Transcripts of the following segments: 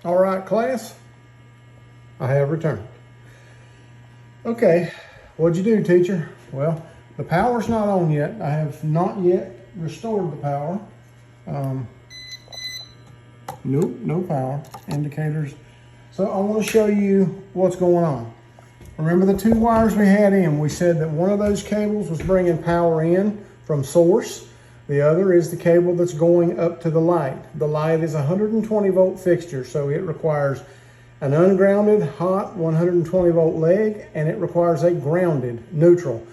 All right, class, I have returned. Okay, what'd you do, teacher? Well, the power's not on yet. I have not yet restored the power. Nope, no power indicators. So I want to show you what's going on. Remember the two wires we had in? We said that one of those cables was bringing power in from source. The other is the cable that's going up to the light. The light is a 120 volt fixture, so it requires an ungrounded hot 120 volt leg, and it requires a grounded neutral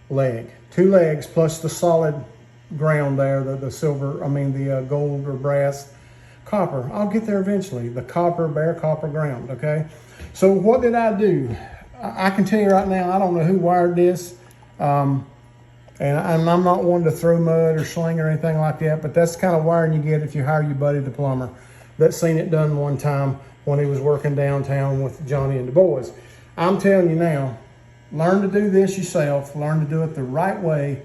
leg. Two legs plus the solid ground there, the gold or brass copper. I'll get there eventually. The bare copper ground, okay? So what did I do? I can tell you right now, I don't know who wired this. And I'm not one to throw mud or sling or anything like that, but that's the kind of wiring you get if you hire your buddy the plumber that's seen it done one time when he was working downtown with Johnny and the boys. I'm telling you now, learn to do this yourself, learn to do it the right way,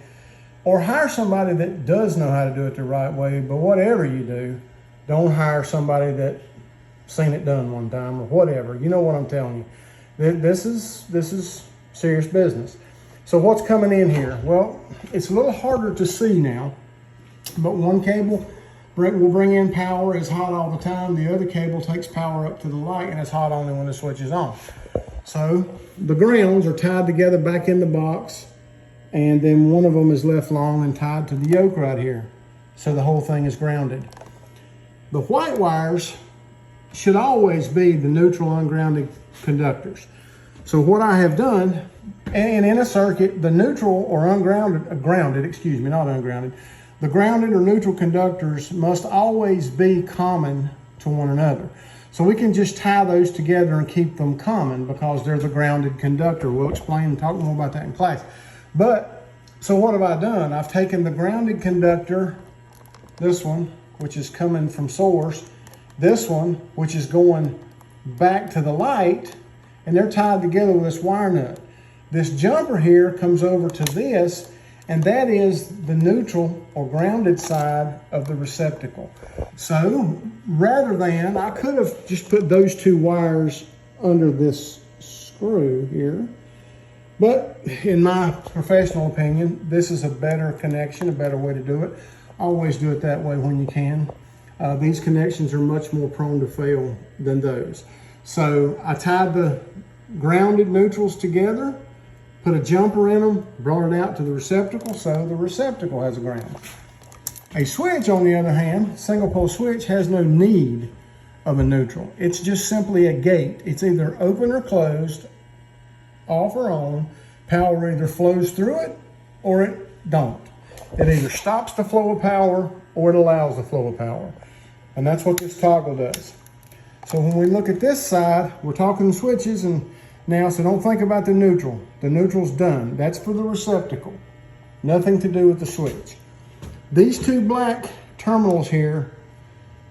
or hire somebody that does know how to do it the right way. But whatever you do, don't hire somebody that seen it done one time or whatever. You know what I'm telling you. This is serious business. So what's coming in here? Well, it's a little harder to see now, but one cable will bring in power, is hot all the time. The other cable takes power up to the light and it's hot only when the switch is on. So the grounds are tied together back in the box, and then one of them is left long and tied to the yoke right here. So the whole thing is grounded. The white wires should always be the neutral ungrounded conductors. So what I have done, and in a circuit, the neutral or the grounded or neutral conductors must always be common to one another. So we can just tie those together and keep them common because they're the grounded conductor. We'll explain and talk more about that in class. So what have I done? I've taken the grounded conductor, this one, which is coming from source, this one, which is going back to the light, and they're tied together with this wire nut. This jumper here comes over to this, and that is the neutral or grounded side of the receptacle. So rather than, I could have just put those two wires under this screw here, but in my professional opinion, this is a better connection, a better way to do it. Always do it that way when you can. These connections are much more prone to fail than those. So I tied the grounded neutrals together, put a jumper in them, brought it out to the receptacle, so the receptacle has a ground. A switch, on the other hand, single pole switch, has no need of a neutral. It's just simply a gate. It's either open or closed, off or on. Power either flows through it or it don't. It either stops the flow of power or it allows the flow of power. And that's what this toggle does. So when we look at this side, we're talking switches and now, so don't think about the neutral. The neutral's done. That's for the receptacle. Nothing to do with the switch. These two black terminals here,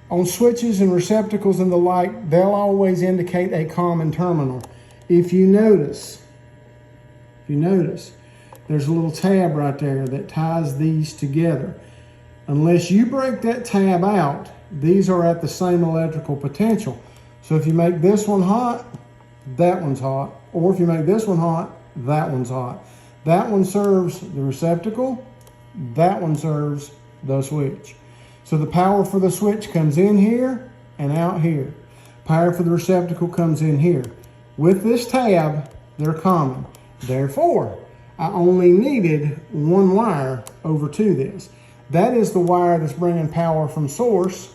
on switches and receptacles in the light, they'll always indicate a common terminal. If you notice, there's a little tab right there that ties these together. Unless you break that tab out, these are at the same electrical potential. So if you make this one hot, that one's hot. Or if you make this one hot, that one's hot. That one serves the receptacle, that one serves the switch. So the power for the switch comes in here and out here. Power for the receptacle comes in here. With this tab, they're common. Therefore, I only needed one wire over to this. That is the wire that's bringing power from source.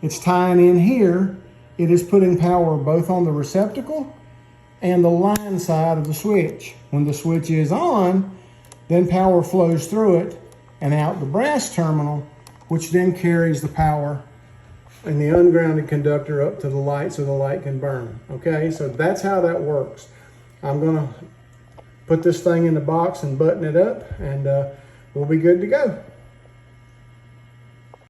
It's tying in here. It is putting power both on the receptacle and the line side of the switch. When the switch is on, then power flows through it and out the brass terminal, which then carries the power and the ungrounded conductor up to the light so the light can burn. Okay, so that's how that works. I'm gonna put this thing in the box and button it up, and we'll be good to go.